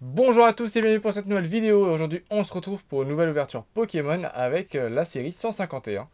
Bonjour à tous et bienvenue pour cette nouvelle vidéo. Aujourd'hui, on se retrouve pour une nouvelle ouverture Pokémon avec la série 151.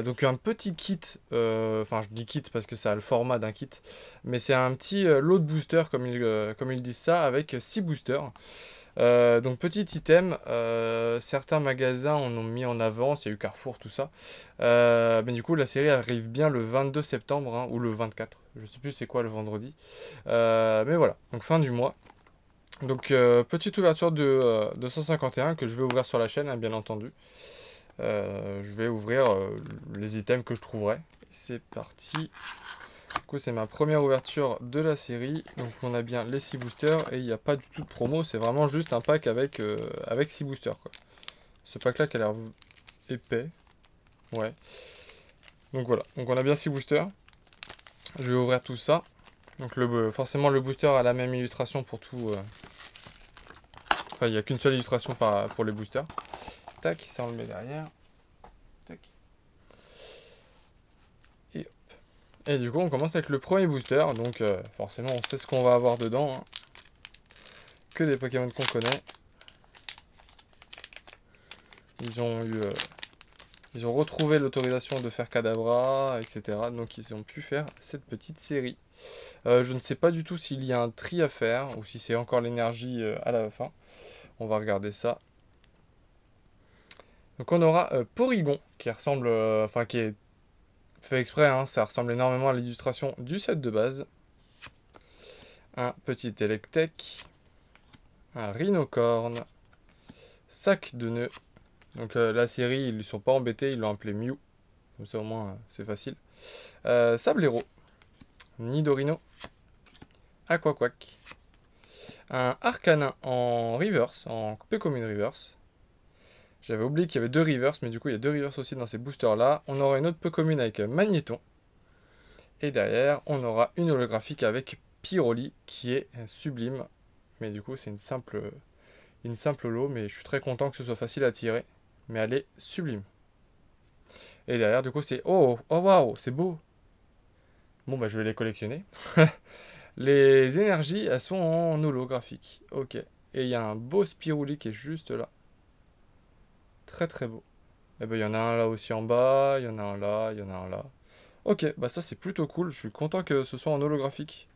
Donc un petit kit, enfin je dis kit parce que ça a le format d'un kit, mais c'est un petit lot de boosters comme ils disent ça, avec 6 boosters. Donc petit item, certains magasins en ont mis en avance, il y a eu Carrefour, tout ça. Mais du coup la série arrive bien le 22 septembre, hein, ou le 24, je sais plus c'est quoi le vendredi. Mais voilà, donc fin du mois. Donc petite ouverture de 151 que je vais ouvrir sur la chaîne, hein, bien entendu. Je vais ouvrir les items que je trouverai. C'est parti. Du coup c'est ma première ouverture de la série. Donc on a bien les 6 boosters et il n'y a pas du tout de promo. C'est vraiment juste un pack avec 6 boosters, quoi. Ce pack là qui a l'air épais. Ouais. Donc voilà. Donc on a bien 6 boosters. Je vais ouvrir tout ça. Donc forcément le booster a la même illustration pour tout. Enfin il n'y a qu'une seule illustration pour les boosters. Tac, ça on le met derrière. Tac. Et hop. Et du coup, on commence avec le premier booster. Donc, forcément, on sait ce qu'on va avoir dedans, hein. Que des Pokémon qu'on connaît. Ils ont retrouvé l'autorisation de faire Kadabra, etc. Donc, ils ont pu faire cette petite série. Je ne sais pas du tout s'il y a un tri à faire ou si c'est encore l'énergie à la fin. On va regarder ça. Donc, on aura Porygon qui ressemble, enfin, qui est fait exprès, hein, ça ressemble énormément à l'illustration du set de base. Un petit Electek, un Rhinocorn, sac de nœuds. Donc la série, ils ne sont pas embêtés, ils l'ont appelé Mew. Comme ça au moins c'est facile. Sablero, Nidorino, Aquaquack, un Arcanin en reverse, en peu commune reverse. J'avais oublié qu'il y avait deux reverse, mais du coup il y a deux reverse aussi dans ces boosters là. On aura une autre peu commune avec Magnéton. Et derrière, on aura une holographique avec Pyroli qui est sublime. Mais du coup c'est une simple holo, mais je suis très content que ce soit facile à tirer. Mais elle est sublime. Et derrière, du coup, c'est... Oh, oh, waouh, c'est beau. Bon, bah, je vais les collectionner. Les énergies, elles sont en holographique. Ok. Et il y a un beau Spirouli qui est juste là. Très, très beau. Et ben, il y en a un là aussi en bas. Il y en a un là. Il y en a un là. Ok, bah ça, c'est plutôt cool. Je suis content que ce soit en holographique.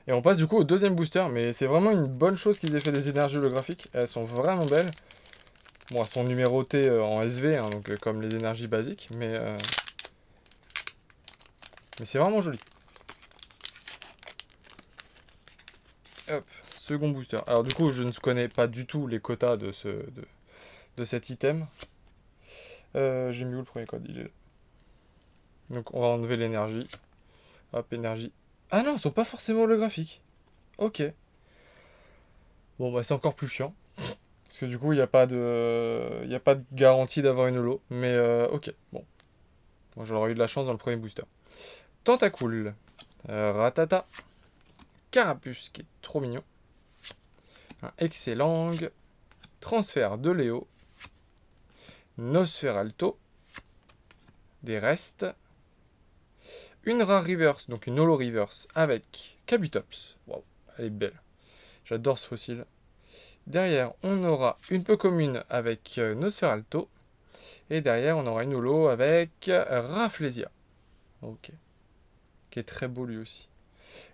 Et on passe du coup au deuxième booster. Mais c'est vraiment une bonne chose qu'ils aient fait des énergies holographiques. Elles sont vraiment belles. Bon, elles sont numérotées en SV, hein, donc comme les énergies basiques. Mais c'est vraiment joli. Hop, second booster. Alors du coup, je ne connais pas du tout les quotas de cet item. J'ai mis où le premier code? Il est là. Donc on va enlever l'énergie. Hop, énergie. Ah non, ils sont pas forcément holographiques. Ok. Bon, bah c'est encore plus chiant. Parce que du coup, il n'y a pas de garantie d'avoir une holo. Mais ok, bon. Moi, j'aurais eu de la chance dans le premier booster. Tentacool. Ratata. Carapuce, qui est trop mignon. Un excellent. Transfert de Léo. Nosferalto. Des restes. Une rare reverse, donc une holo reverse avec Kabutops. Waouh, elle est belle. J'adore ce fossile. Derrière, on aura une peu commune avec Nosferalto. Et derrière, on aura une holo avec Rafflesia. Ok. Qui est très beau lui aussi.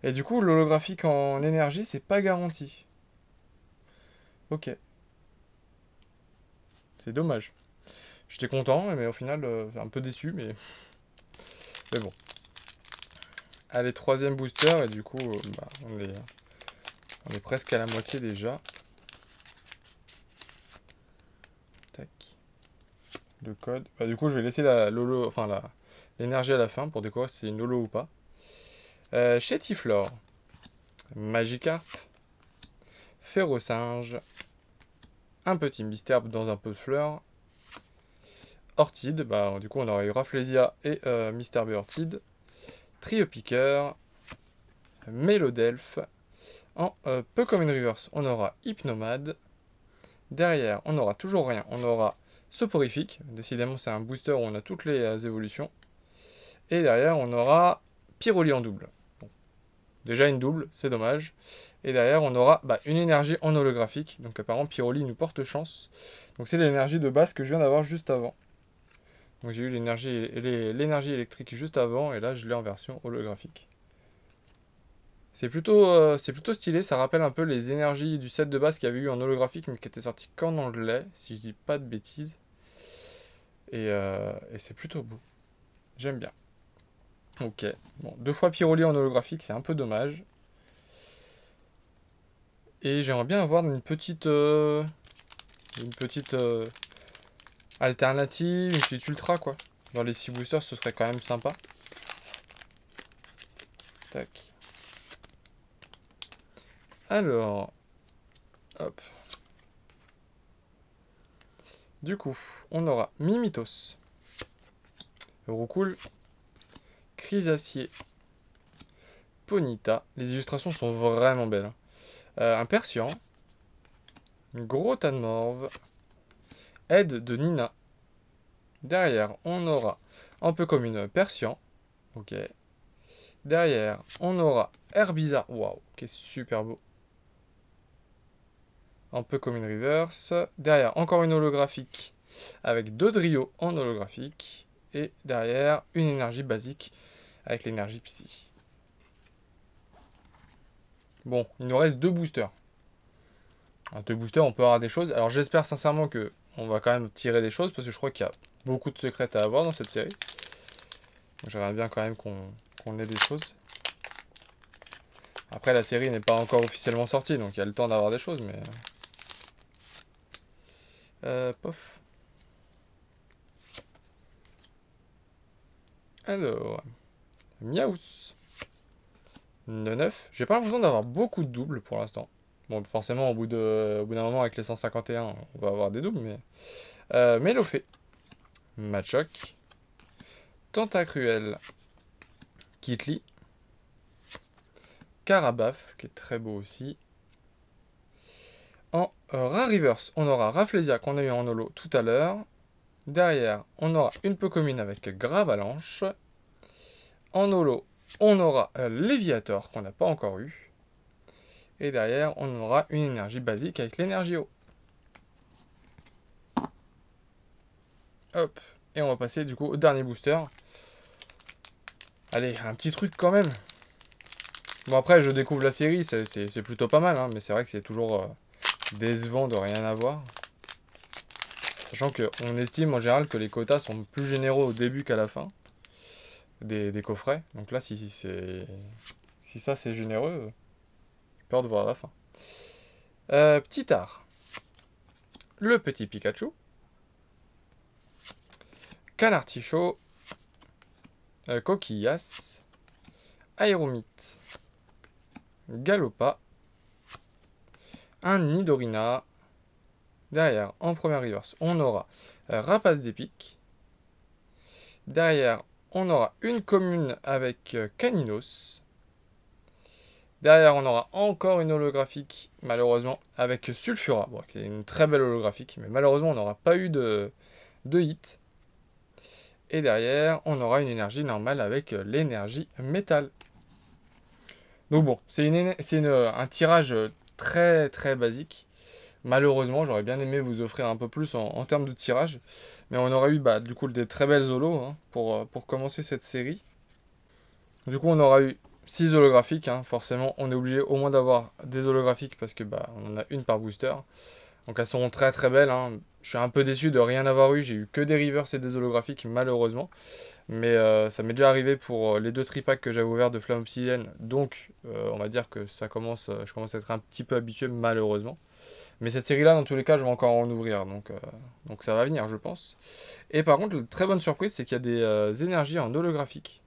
Et du coup, l'holographique en énergie, c'est pas garanti. Ok. C'est dommage. J'étais content, mais au final, un peu déçu, mais bon. Allez, troisième booster, et du coup, bah, on est presque à la moitié déjà. Tac. Le code. Bah, du coup, je vais laisser l'énergie à la fin pour découvrir si c'est une holo ou pas. Chétiflore. Magikarp. Ferrosinge. Un petit Misтерp dans un pot de fleurs. Orchid. Bah, du coup, on aurait eu Rafflesia et Misterp et Orchid. Triopiqueur. Mélodelphe. En peu comme une reverse, on aura Hypnomade. Derrière, on n'aura toujours rien. On aura Soporifique. Décidément, c'est un booster où on a toutes les évolutions. Et derrière, on aura Pyroli en double. Bon. Déjà une double, c'est dommage. Et derrière, on aura une énergie en holographique. Donc apparemment, Pyroli nous porte chance. Donc c'est l'énergie de base que je viens d'avoir juste avant. Donc j'ai eu l'énergie électrique juste avant, et là je l'ai en version holographique. C'est plutôt stylé, ça rappelle un peu les énergies du set de base qu'il y avait eu en holographique, mais qui était sorti qu'en anglais, si je dis pas de bêtises. Et c'est plutôt beau. J'aime bien. Ok. Bon, 2 fois Pyroli en holographique, c'est un peu dommage. Et j'aimerais bien avoir une petite alternative, une petite ultra, quoi. Dans les 6 boosters, ce serait quand même sympa. Tac. Alors. Hop. Du coup, on aura Mimitos. Roucoule. Chrysacier. Ponyta. Les illustrations sont vraiment belles. Un Persian. Gros Tanmorve. Aide de Nina. Derrière, on aura un peu comme une Persian. Ok. Derrière, on aura Herbizarre. Waouh, qui est super beau. Un peu comme une reverse. Derrière, encore une holographique avec Dodrio en holographique. Et derrière, une énergie basique avec l'énergie psy. Bon, il nous reste 2 boosters. En 2 boosters, on peut avoir des choses. Alors j'espère sincèrement que on va quand même tirer des choses, parce que je crois qu'il y a beaucoup de secrets à avoir dans cette série. J'aimerais bien quand même qu'on ait des choses. Après, la série n'est pas encore officiellement sortie, donc il y a le temps d'avoir des choses, mais... pof. Alors... Miaous. 9. J'ai pas l'impression d'avoir beaucoup de doubles pour l'instant. Bon, forcément, au bout d'un moment, avec les 151, on va avoir des doubles, mais... Mélofée. Machoc. Tentacruel. Kitli. Carabaf, qui est très beau aussi. En Rare Reverse, on aura Rafflesia qu'on a eu en holo tout à l'heure. Derrière, on aura une peu commune avec Gravalanche. En holo, on aura Léviator qu'on n'a pas encore eu. Et derrière, on aura une énergie basique avec l'énergie eau. Hop. Et on va passer du coup au dernier booster. Allez, un petit truc quand même. Bon, après, je découvre la série, c'est plutôt pas mal, hein, mais c'est vrai que c'est toujours décevant de rien avoir. Sachant qu'on estime en général que les quotas sont plus généreux au début qu'à la fin des coffrets. Donc là, si ça c'est généreux, j'ai peur de voir à la fin. Petit art. Le petit Pikachu. Canartichaud. Coquillas. Aéromite. Galopa. Un Nidorina. Derrière, en première reverse, on aura Rapace d'épique. Derrière, on aura une commune avec Caninos. Derrière, on aura encore une holographique, malheureusement, avec Sulfura. Bon, c'est une très belle holographique, mais malheureusement, on n'aura pas eu de hit. Et derrière, on aura une énergie normale avec l'énergie métal. Donc bon, c'est un tirage très très basique. Malheureusement, j'aurais bien aimé vous offrir un peu plus en termes de tirage. Mais on aurait eu du coup des très belles holos hein, pour commencer cette série. Du coup, on aura eu 6 holographiques. Hein. Forcément, on est obligé au moins d'avoir des holographiques parce que on en a une par booster. Donc elles seront très très belles. Hein. Je suis un peu déçu de rien avoir eu. J'ai eu que des reverse et des holographiques malheureusement. Mais ça m'est déjà arrivé pour les 2 tripacks que j'avais ouverts de Flamme Obsidienne. Donc on va dire que je commence à être un petit peu habitué malheureusement. Mais cette série-là, dans tous les cas, je vais encore en ouvrir. Donc ça va venir, je pense. Et par contre, la très bonne surprise, c'est qu'il y a des énergies en holographique.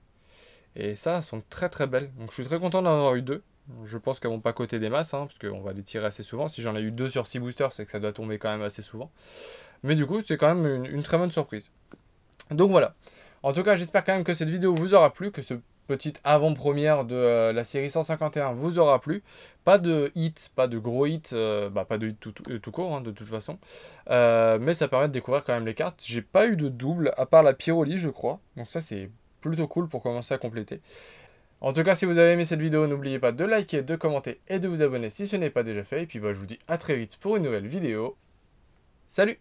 Et ça, elles sont très très belles. Donc je suis très content d'en avoir eu 2. Je pense qu'elles vont pas coter des masses, hein, parce qu'on va les tirer assez souvent. Si j'en ai eu 2 sur 6 boosters, c'est que ça doit tomber quand même assez souvent. Mais du coup, c'est quand même une très bonne surprise. Donc voilà. En tout cas, j'espère quand même que cette vidéo vous aura plu, que ce petite avant-première de la série 151 vous aura plu. Pas de hit, pas de gros hit, pas de hit tout court hein, de toute façon. Mais ça permet de découvrir quand même les cartes. J'ai pas eu de double, à part la Pyroli je crois. Donc ça c'est plutôt cool pour commencer à compléter. En tout cas, si vous avez aimé cette vidéo, n'oubliez pas de liker, de commenter et de vous abonner si ce n'est pas déjà fait. Et puis je vous dis à très vite pour une nouvelle vidéo. Salut!